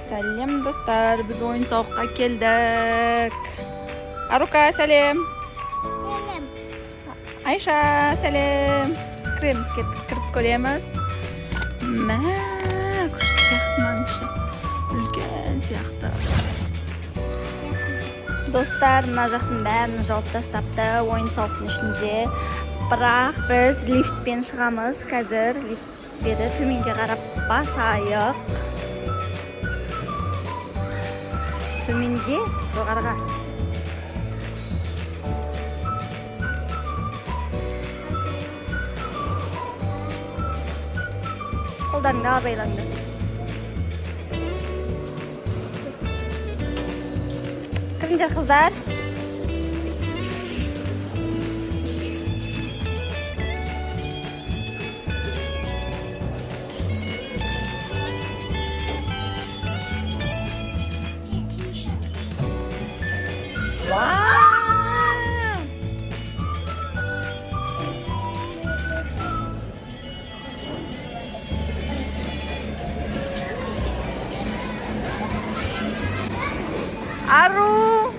Сәлем достар, біз ойын сауыққа келдік. Арука, сәлем. Сәлем. Айша, сәлем. Кіреміз, кіріп көреміз. Мә, күшті сияқты маңшы. Үлкен сияқты. Достар, мына жақтың бәрін жауып тастапты ойын сауықтың ішінде. Бірақ біз лифтпен шығамыз. Қазір лифт түспеді. Төменге қарап басайық. Төменге, жоғарыға. Қолдарыңды абайланды. Кіріңдер қыздар. Ару,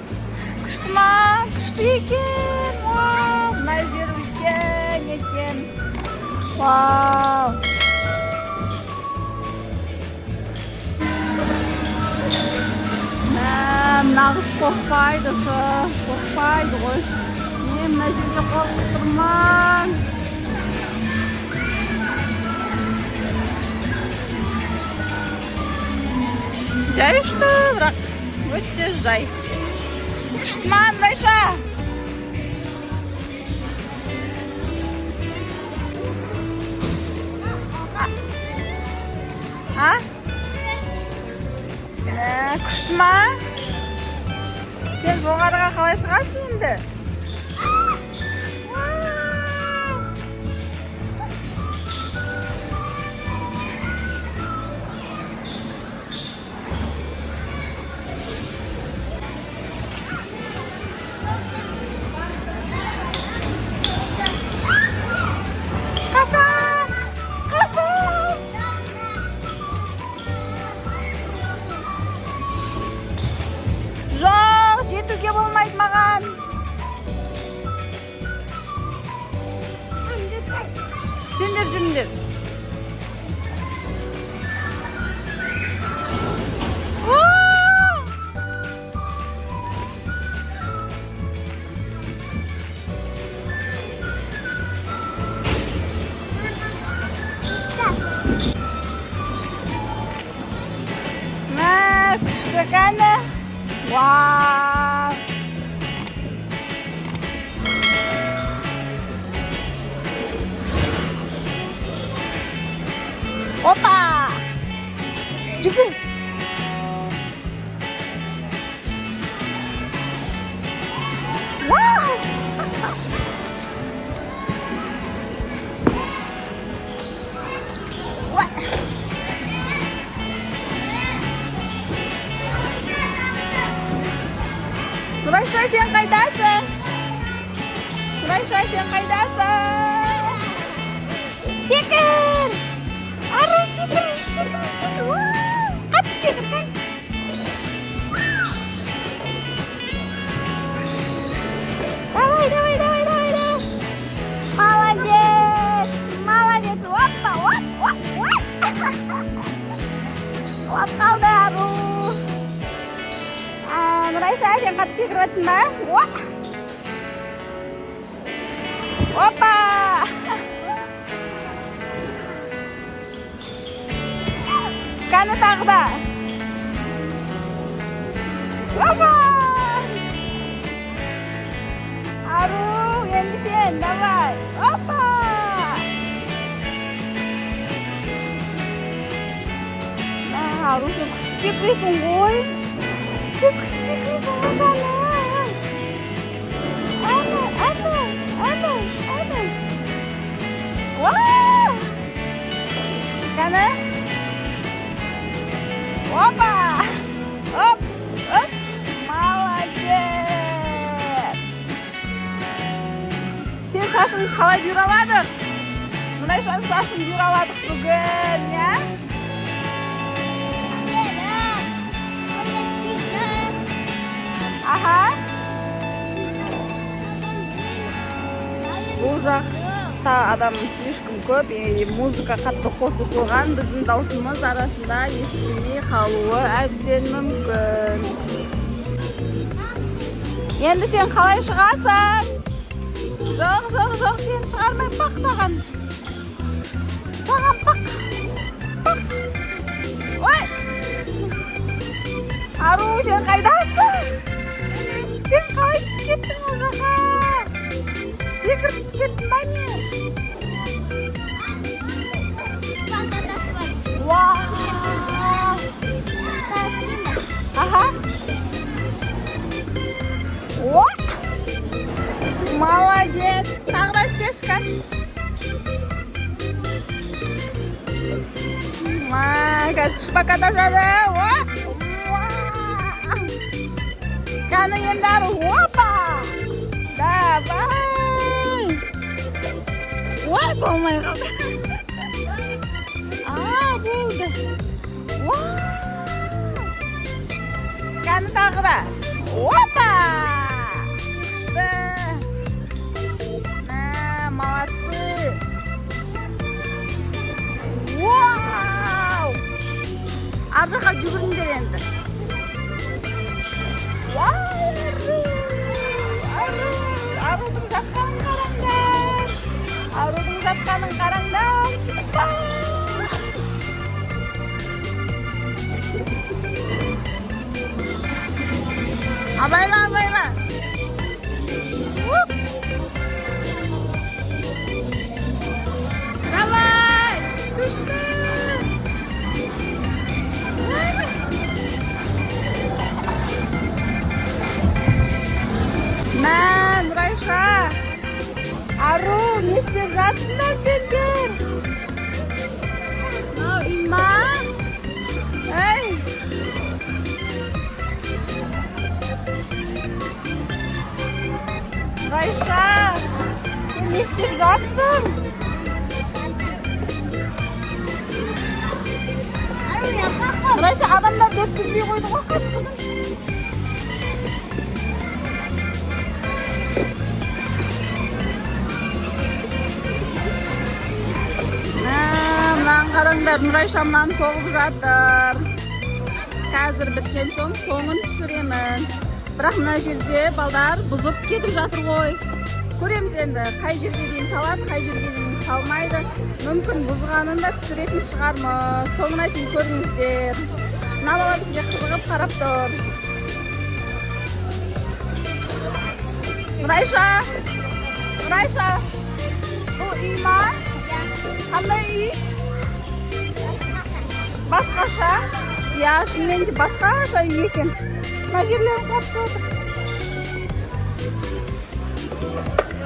күшті ма? Күшті екен. Вау, мына жер үлкен екен. Вау. Нағыз қорқпайды ғой. Мына жерге қорқып тұрман. Жай ұшты, бірақ өте жай. Күшті ма, Айша? Күшті ма? Сен жоғарыға қалай шығасың енді? Жоқ, жетуге болмайды маған. Сендер жүріңдер. Күшті кәні. Вау! Опа! Жүгір! Вау! Нұрайша, сен қайдасың? Нұрайша, сен қайдасың? Секір! Ару, секір! Қатты секір, қай! Давай! Молодец! Опа! Оп қалды, Ару! Нұрайша, сен қатты секіріп жатсың ба? Опа! Кәні тағы да. Опа! Ару, енді сен, давай. Опа! Ару, сен күшті секіресің ғой. Сен күшті секіресің ғой жаным. Әні. Вау! Кәні? Опа! Оп! Молодец! Сен шашын қалай бұйраладық? Мынай шашын бұйраладық бүгін, я? жақта адам слишком көп, музыка қатты қосып қойған, біздің даусымыз арасында естілмей қалуы әбден мүмкін. Енді сен қалай шығасың? Жоқ, сен шығармай бақ саған. Саған бақ. Ой! Ару, сен қайдасың? Сен қалай түсіп кеттің ол жаққа? Секіріп түсіп кеттің ба не? Вау! Аха. О! Молодец! Тағы да стежка. Қазір шпакада жады. Қаны енді ару. Опа! Давай! Ой, болмай қалды. Болды. Қаны тағы да. Опа! Күшті. Молодцы. Вау! Ар жаққа жүгіріңдер енді. Арудың жатқанын қараңдар. Арудың жатқанын қараңдар. Абайла. Давай! Күшті! Нұрайша! Ару, не істеп жатсыңдар сендер? Има? Эй! Нұрайша! Сен не істеп жатсың? Нұрайша, адамдарды өткізбей қойды ғой, қаш қызым. Мынаны қараңдар, Нұрайша мынаны соғып жатыр. Қазір біткен соң соңын түсіремін. Бірақ мына жерде балдар бұзып кетіп жатыр ғой. Көреміз енді, қай жерге дейін салады, қай жерге дейін салмайды. Мүмкін бұзғанын да түсіретін шығармыз. Соңына дейін көріңіздер. Мына бала бізге қызығып қарап тұр. Нұрайша, бұл үй ма? Қандай үй? Басқаша? Я, шынымен де басқаша үй екен. Мына жерлерін қапты отыр.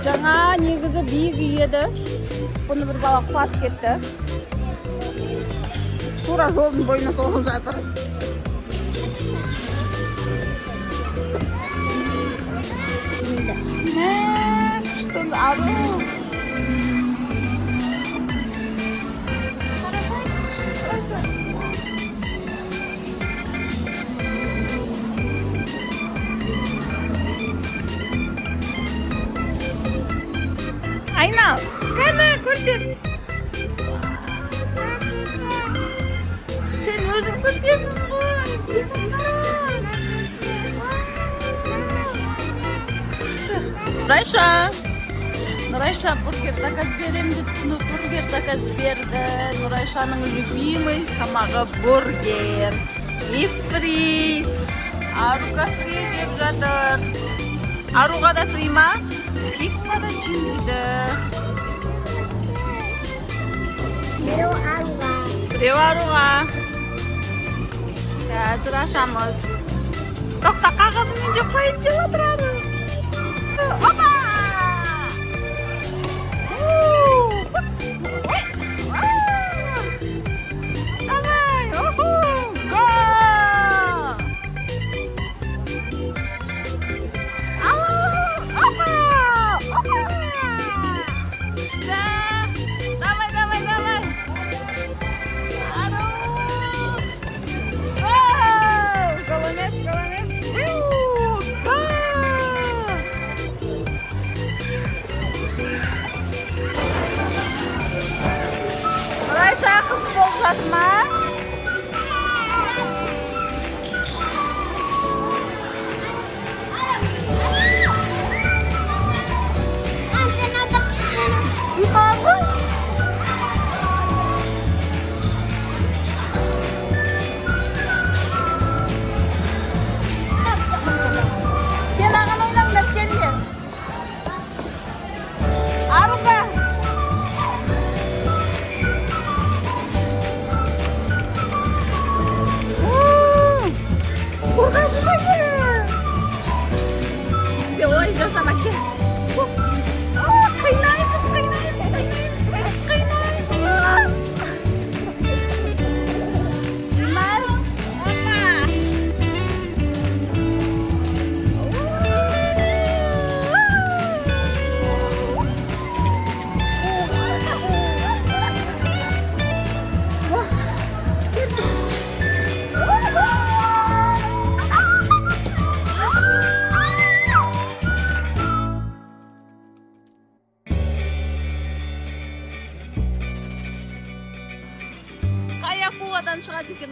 Жаңа негізі биік үй еді. Бұны бір бала құлатып кетті. Тура жолдың бойына соғып жатыр. Күшті ару. Айнал, қана көрсет. Сен өзің көрсесің ғой. Нұрайша бургер заказ берем деп бургер заказ берді. Нұрайшаның любимый тамағы бургер. И фри. Аруға фри деп жатыр. Аруға да фри ма? Пицца да жейді. Біреу аруға. Қазір ашамыз. Тоқта, қағазымен де қойын деп отырады. Опа! Давай! Уху! Го! Опа! Да! Давай! Ару! Голомес!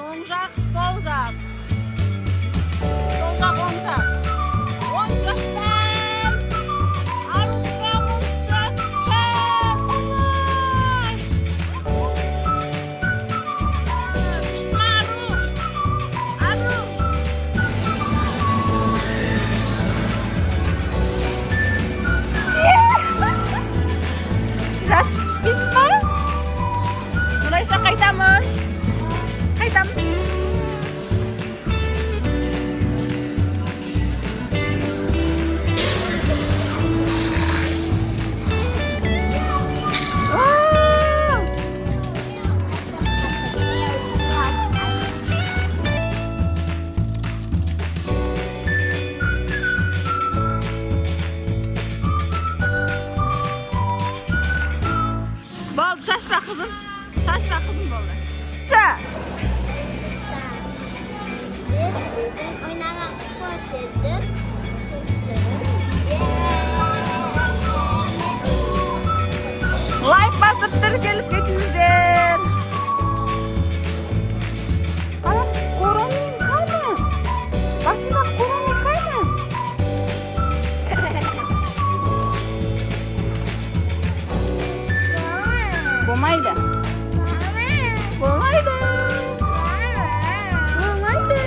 оң жақ, сол жақ. Сол жақ, оң жақ. Оң жақтан. Арумыз жатты. Олай. Шытма, Ару. Ару. Biraz pis mi? Nurayша қайтамыз? Қайтамыз? Болды, шашпа қызым. Шашпа қызым болды. Ша! Лайк басып тіркеліп кетіңіздер. Қораның қайда? Басындағы қораның қайда? Болмайды. Болмайды. Болмайды.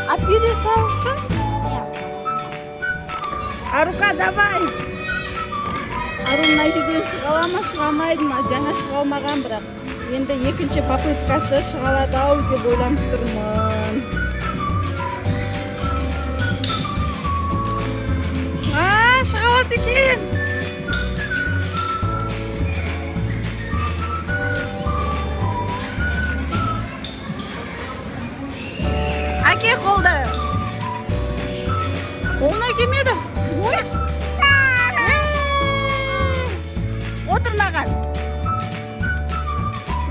Операция? Арука, давай. Ару мына жерден шыға ала ма, шыға алмайды ма? Жаңа шыға алмаған бірақ. Енді екінші попыткасы шыға алады-ау деп ойланып тұрмын. Шыға алады екен. Әке қолды. Қолына келмеді. Ой. Отыр маған.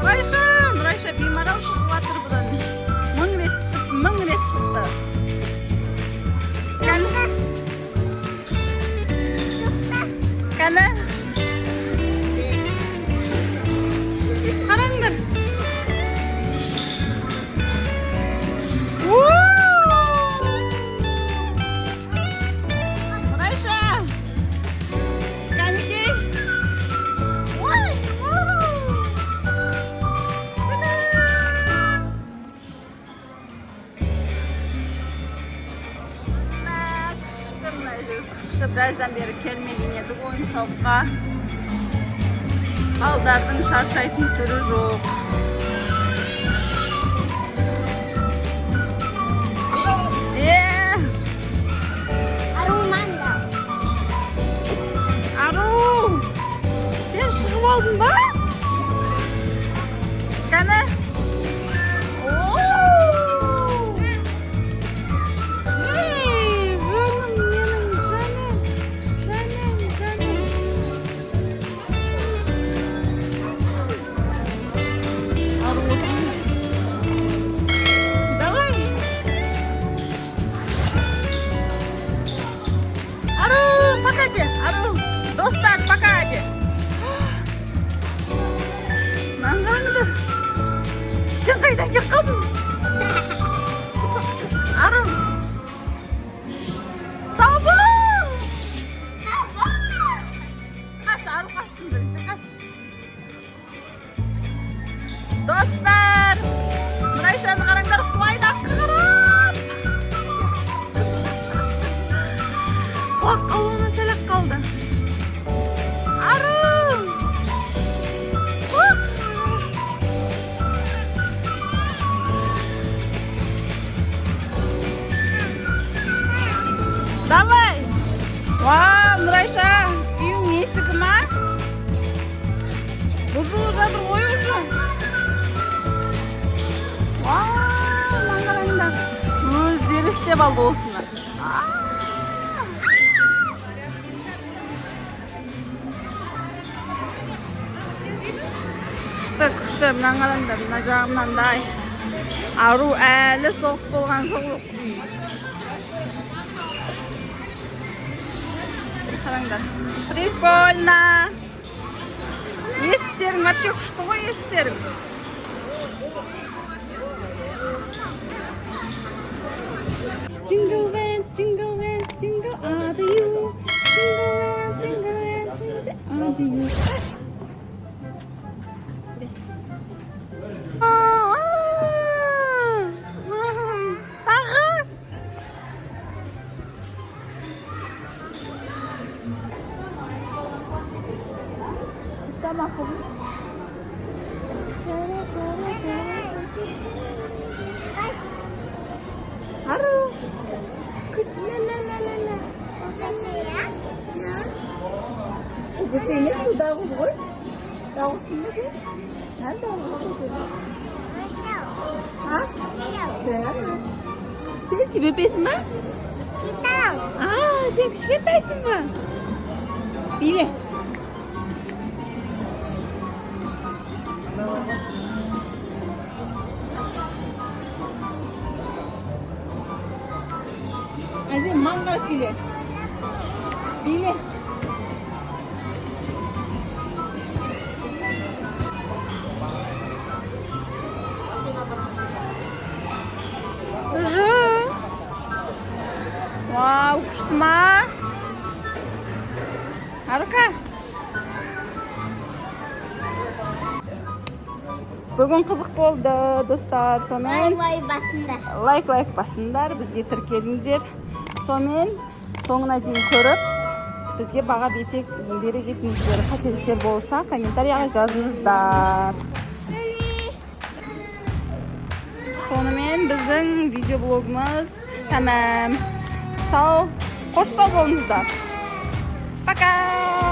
Нұрайша беймарал шығып жатыр бұдан. 1000 рет түсіп, 1000 рет шықты. Кәні? Қараңдар. Нұрайша. Кәнекей. Біраздан бері келмеген едік ойын сауыққа. Балдардың шаршайтын түрі жоқ. Ару, сен шығып алдың ба? Кәні? Ару, достар, пока де. Маңғаңды. Сен қайдан кеп қалдың? Ару. Сау бол. Қаш, Ару қаштың бірінші, қаш. Достар, Нұрайшаны қараңдар, құлайды аққа қарап. Құлақ қалуына сәлек қалды. Ару! Давай! Вау, Нұрайша, үйің есігі ма? Бұзылып жатыр ғой уже. Вау, маңғараңдар. Өздері істеп алды осыны. Күшті, мұнан қараңдар, мұна жағымнан дай. Ару әлі соқ болған жоқ. Қараңдар, Прикольно. Есіктерің вообще күшті ғой есіктерің. Jingle bells, jingle bells, jingle all the you. Jingle bells, jingle bells, jingle all the you. Тағы. İstemem kabul. Haru. Bu peynir bu davuz koy. Davuzsun mu sen? Nerede davuz koyuyorsun? Ha? Değil mi? Sen sebepsin mi? Aa, sen kişiyettaysin mi? İyi. Azim mangal pili. Pili. Вау, күшті ма? Арука. Бүгін қызық болды, достар. Сонымен лайк басыңдар, бізге тіркеліңдер. Сонымен соңына дейін көріп, бізге баға бере кетіңіздер. Қателіктер болса, комментарияға жазыңыздар. Сонымен біздің видеоблогымыз тәмам. Сау, қош сау болыңыздар. Пока!